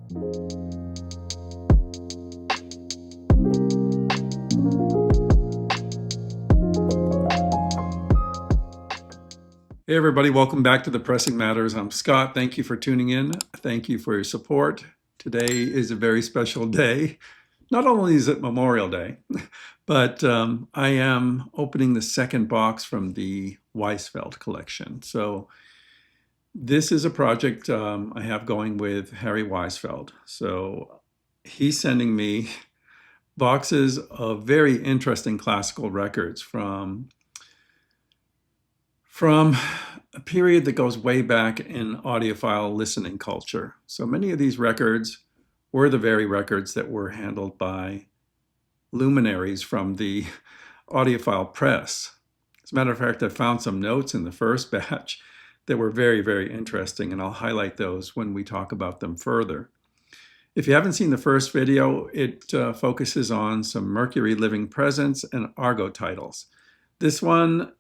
Hey everybody, welcome back to The Pressing Matters. I'm Scott. Thank you for tuning in. Thank you for your support. Today is a very special day. Not only is it Memorial Day, but I am opening the second box from the Weisfeld collection. So this is a project I have going with Harry Weisfeld. So he's sending me boxes of very interesting classical records from a period that goes way back in audiophile listening culture. So many of these records were the very records that were handled by luminaries from the audiophile press. As a matter of fact, I found some notes in the first batch that were very, very interesting, and I'll highlight those when we talk about them further. If you haven't seen the first video, it focuses on some Mercury Living Presence and Argo titles. This one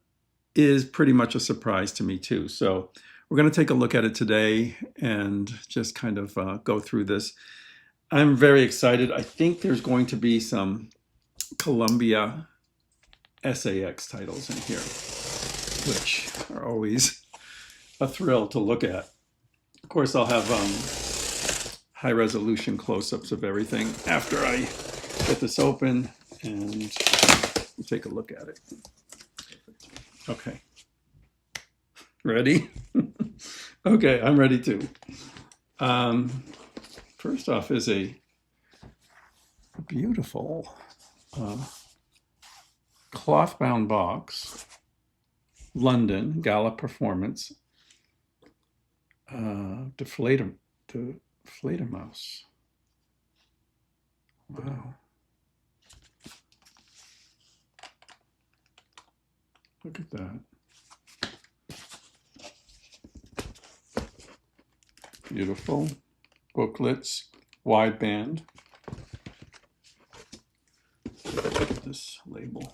is pretty much a surprise to me too. So we're going to take a look at it today and just kind of go through this. I'm very excited. I think there's going to be some Columbia SAX titles in here, which are always a thrill to look at. Of course, I'll have high resolution close-ups of everything after I get this open and take a look at it. Okay. Ready? Okay, I'm ready too. First off is a beautiful cloth-bound box, London Gala Performance, Deflator Mouse. Wow. Look at that. Beautiful. Booklets, wideband. Look at this label.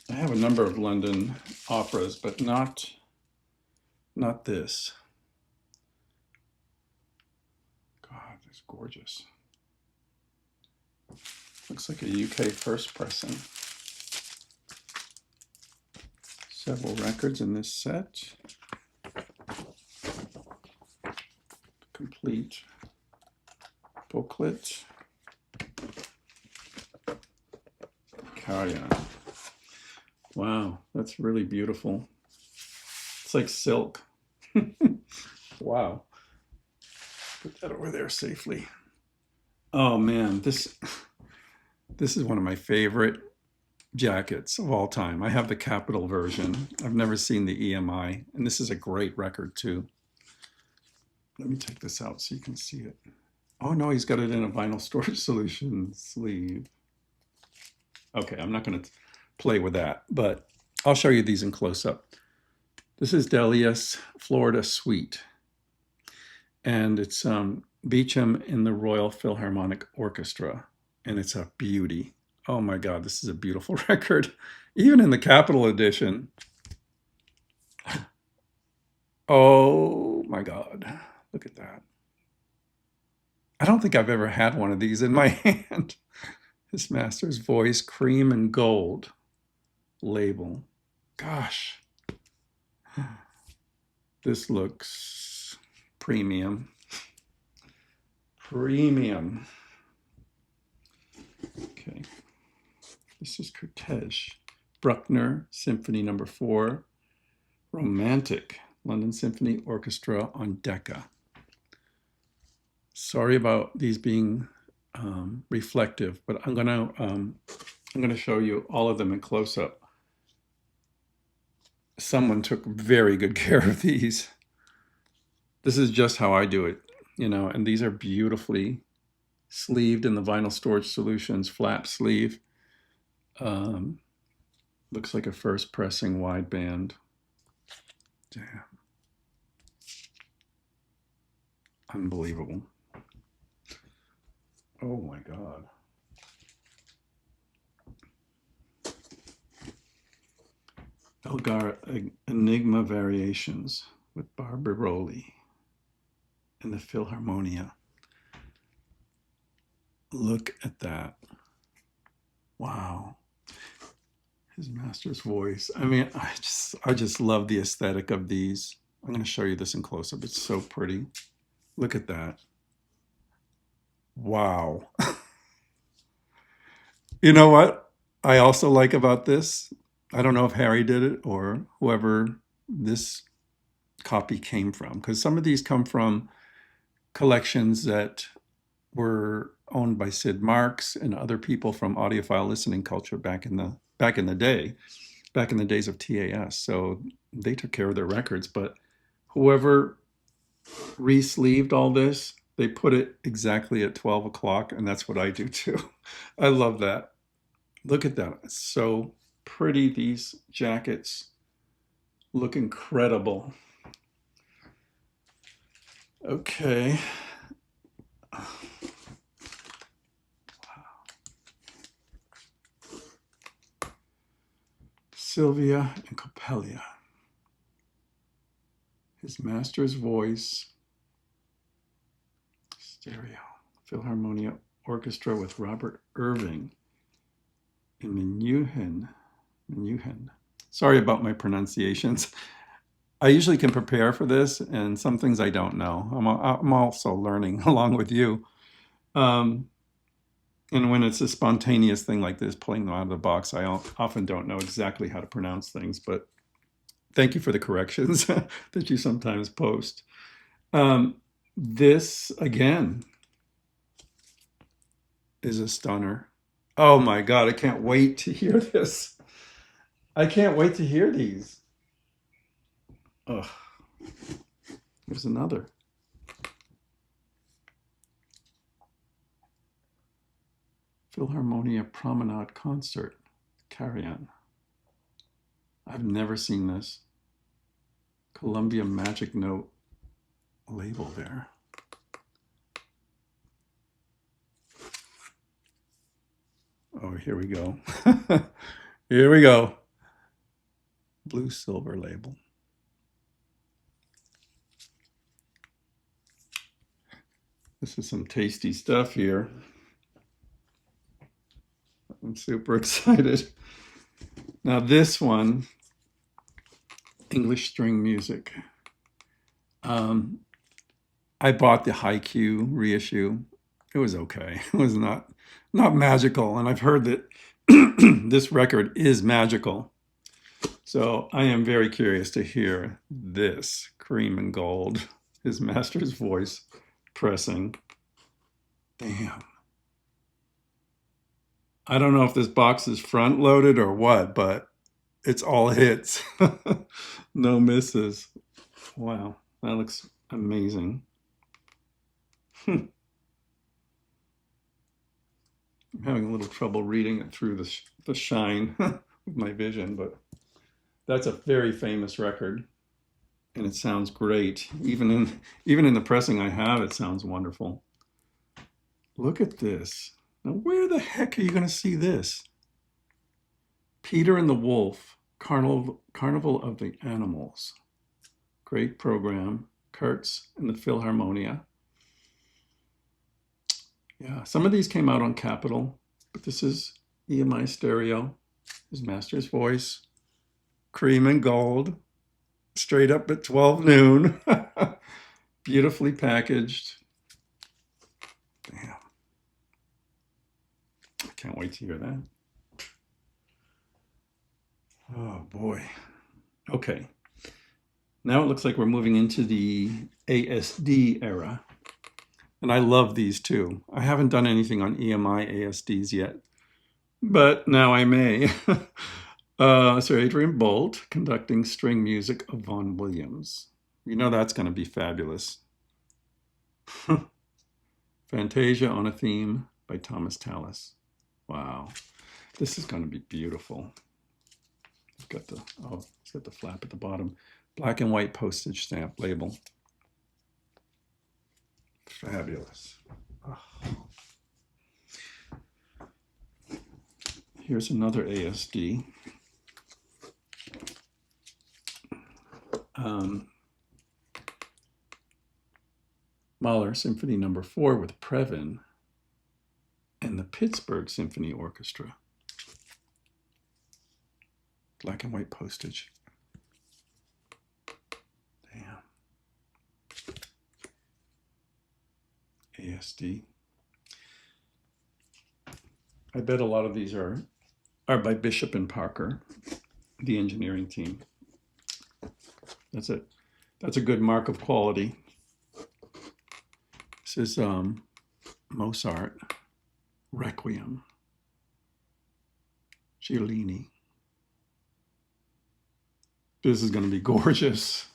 I have a number of London operas, but not this. God, it's gorgeous. Looks like a UK first pressing. Several records in this set. Complete booklet. Carry on. Wow, that's really beautiful. It's like silk. Wow. Put that over there safely. Oh man, this is one of my favorite jackets of all time. I have the Capital version. I've never seen the EMI, and this is a great record too. Let me take this out so you can see it. Oh no, he's got it in a vinyl storage solution sleeve. Okay, I'm not going to play with that, but I'll show you these in close-up. This is Delius Florida Suite, and it's Beecham in the Royal Philharmonic Orchestra, and it's a beauty. Oh my God, this is a beautiful record, even in the Capital edition. Oh my God, look at that. I don't think I've ever had one of these in my hand. His Master's Voice, cream and gold label. Gosh, this looks premium. Premium. Okay. This is Cortege, Bruckner, Symphony No. 4, Romantic, London Symphony Orchestra on DECCA. Sorry about these being reflective, but I'm gonna show you all of them in close-up. Someone took very good care of these. This is just how I do it, you know, and these are beautifully sleeved in the vinyl storage solutions, flap sleeve. Looks like a first pressing wideband. Damn. Unbelievable. Oh my God. Elgar Enigma Variations. with Barbaroli and the Philharmonia. Look at that. Wow. His master's voice. I mean, I just love the aesthetic of these. I'm going to show you this in close-up. It's so pretty. Look at that. Wow. You know what I also like about this? I don't know if Harry did it or whoever this copy came from, because some of these come from collections that were owned by Sid Marks and other people from audiophile listening culture back in the days of TAS. So they took care of their records, but whoever re-sleeved all this, they put it exactly at 12 o'clock, and that's what I do too. I love that. Look at that. It's so pretty. These jackets look incredible. Okay. Wow. Sylvia and Coppelia. His master's voice. Stereo. Philharmonia Orchestra with Robert Irving in Menuhin. Sorry about my pronunciations. I usually can prepare for this, and some things I don't know. I'm also learning along with you. And when it's a spontaneous thing like this, pulling them out of the box, I often don't know exactly how to pronounce things, but thank you for the corrections that you sometimes post. This, again, is a stunner. Oh my God, I can't wait to hear this. I can't wait to hear these. Ugh. Here's another. Philharmonia Promenade Concert, Carrion. I've never seen this. Columbia Magic Note label there. Oh, here we go. Here we go. Blue silver label. This is some tasty stuff here. I'm super excited. Now this one, English string music. I bought the Haiku reissue. It was okay. It was not magical, and I've heard that this record is magical. So I am very curious to hear this Cream and Gold, his master's voice pressing. Damn. I don't know if this box is front loaded or what, but it's all hits. No misses. Wow, that looks amazing. I'm having a little trouble reading it through the shine with my vision, but that's a very famous record, and it sounds great. Even in the pressing I have, it sounds wonderful. Look at this. Now, where the heck are you going to see this? Peter and the Wolf, Carnival of the Animals. Great program. Kurtz and the Philharmonia. Yeah, some of these came out on Capitol, but this is EMI Stereo, his master's voice. Cream and Gold, straight up at 12 noon. Beautifully packaged. Damn. I can't wait to hear that. Oh boy. Okay. Now it looks like we're moving into the ASD era. And I love these too. I haven't done anything on EMI ASDs yet, but now I may. Sir Adrian Bolt conducting string music of Vaughan Williams. You know that's going to be fabulous. Fantasia on a Theme by Thomas Tallis. Wow, this is going to be beautiful. It's got the flap at the bottom. Black and white postage stamp label. Fabulous. Oh. Here's another ASD. Mahler Symphony No. 4 with Previn, and the Pittsburgh Symphony Orchestra. Black and white postage. Damn. ASD. I bet a lot of these are by Bishop and Parker, the engineering team. That's it. That's a good mark of quality. This is Mozart, Requiem, Giolini. This is going to be gorgeous.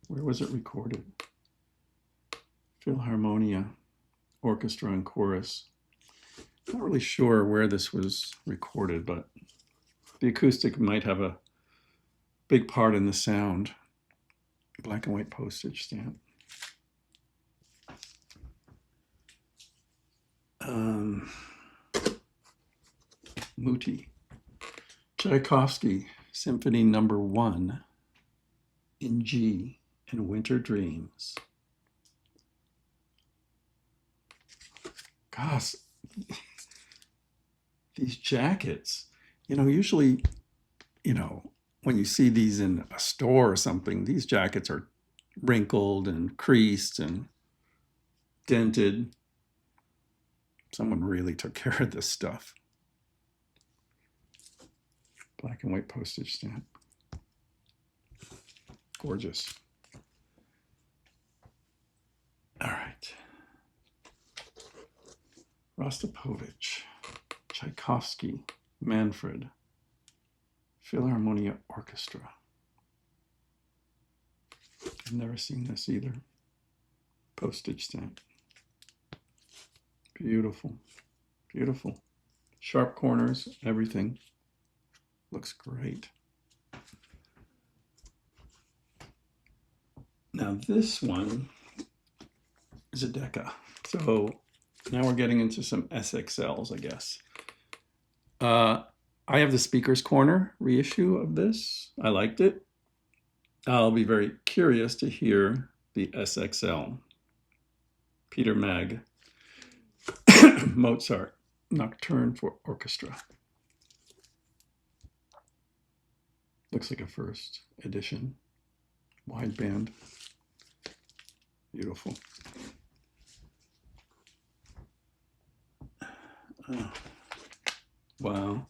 Where was it recorded? Philharmonia, Orchestra and Chorus. Not really sure where this was recorded, but the acoustic might have a big part in the sound. Black and white postage stamp. Muti. Tchaikovsky, Symphony No. 1 in G in Winter Dreams. Gosh, these jackets, usually, when you see these in a store or something, these jackets are wrinkled and creased and dented. Someone really took care of this stuff. Black and white postage stamp. Gorgeous. All right. Rostropovich, Tchaikovsky, Manfred, Philharmonia Orchestra. I've never seen this either. Postage stamp. Beautiful, beautiful. Sharp corners, everything. Looks great. Now this one is a DECCA. So now we're getting into some SXLs, I guess. I have the Speaker's Corner reissue of this. I liked it. I'll be very curious to hear the SXL. Peter Mag, Mozart, Nocturne for Orchestra. Looks like a first edition. Wideband. Beautiful. Oh, wow.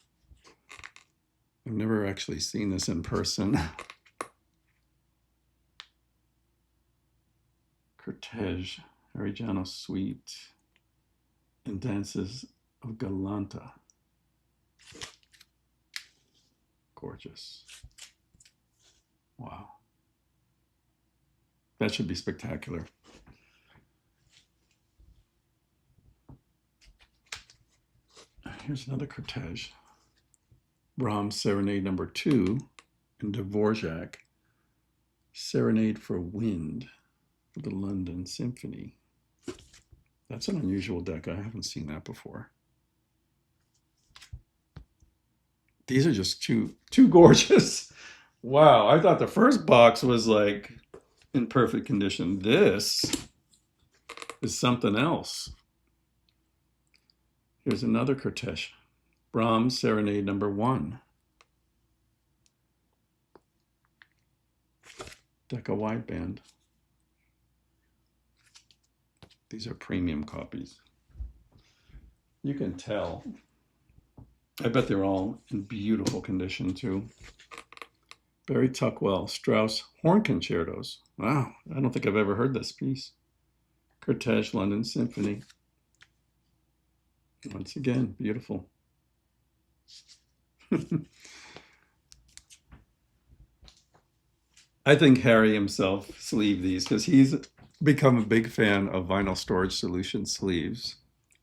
I've never actually seen this in person. Cortege, Arellano Suite, and Dances of Galanta. Gorgeous. Wow. That should be spectacular. Here's another cortege. Brahms Serenade No. 2 and Dvorak Serenade for Wind for the London Symphony. That's an unusual deck. I haven't seen that before. These are just too gorgeous. Wow, I thought the first box was like in perfect condition. This is something else. Here's another cortege. Brahms Serenade No. 1. DECCA wideband. These are premium copies. You can tell. I bet they're all in beautiful condition too. Barry Tuckwell, Strauss Horn Concertos. Wow, I don't think I've ever heard this piece. Cortege London Symphony. Once again, beautiful. I think Harry himself sleeved these because he's become a big fan of Vinyl Storage Solution sleeves.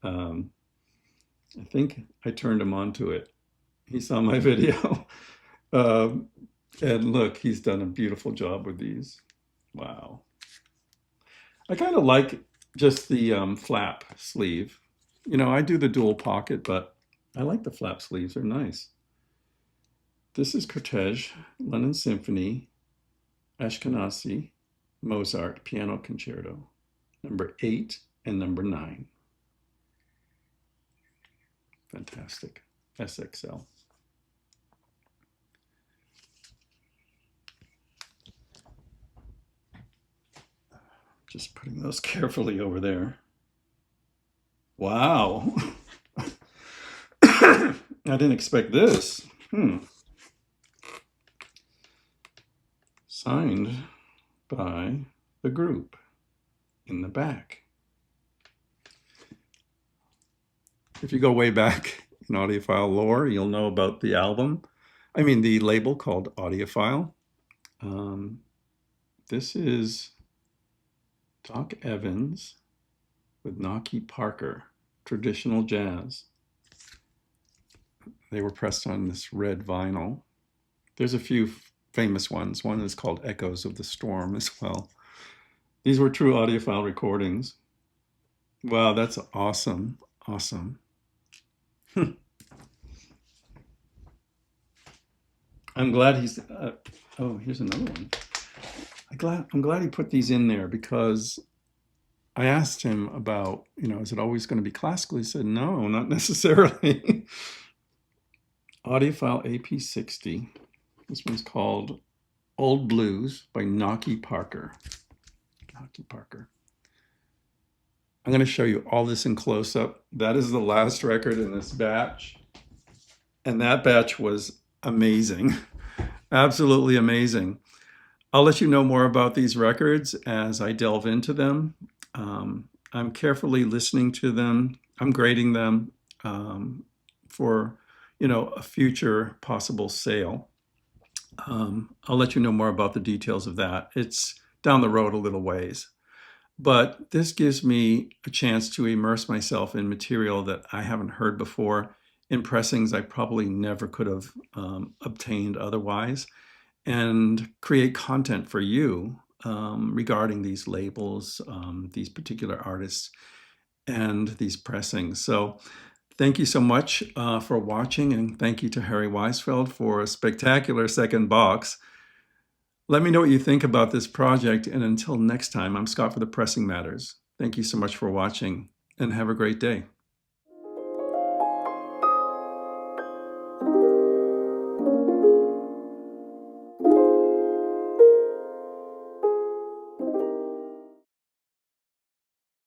I think I turned him on to it. He saw my video. And look, he's done a beautiful job with these. Wow. I kind of like just the flap sleeve. I do the dual pocket, but I like the flap sleeves. They're nice. This is Cortege, London Symphony, Ashkenazi, Mozart, Piano Concerto. number 8, and number 9. Fantastic. SXL. Just putting those carefully over there. Wow. I didn't expect this. Signed by the group in the back. If you go way back in audiophile lore, you'll know about the the label called audiophile. This is Doc Evans with Naki Parker, traditional jazz. They were pressed on this red vinyl. There's a few famous ones. One is called Echoes of the Storm as well. These were true audiophile recordings. Wow, that's awesome. Awesome. I'm glad he's, oh, here's another one. I'm glad he put these in there, because I asked him about, is it always going to be classical? He said, no, not necessarily. Audiophile AP60. This one's called Old Blues by Naki Parker. Naki Parker. I'm going to show you all this in close-up. That is the last record in this batch. And that batch was amazing. Absolutely amazing. I'll let you know more about these records as I delve into them. I'm carefully listening to them. I'm grading them for, a future possible sale. I'll let you know more about the details of that. It's down the road a little ways. But this gives me a chance to immerse myself in material that I haven't heard before, in pressings I probably never could have obtained otherwise, and create content for you regarding these labels, these particular artists, and these pressings. So thank you so much for watching, and thank you to Harry Weisfeld for a spectacular second box. Let me know what you think about this project, and until next time, I'm Scott for the Pressing Matters. Thank you so much for watching, and have a great day.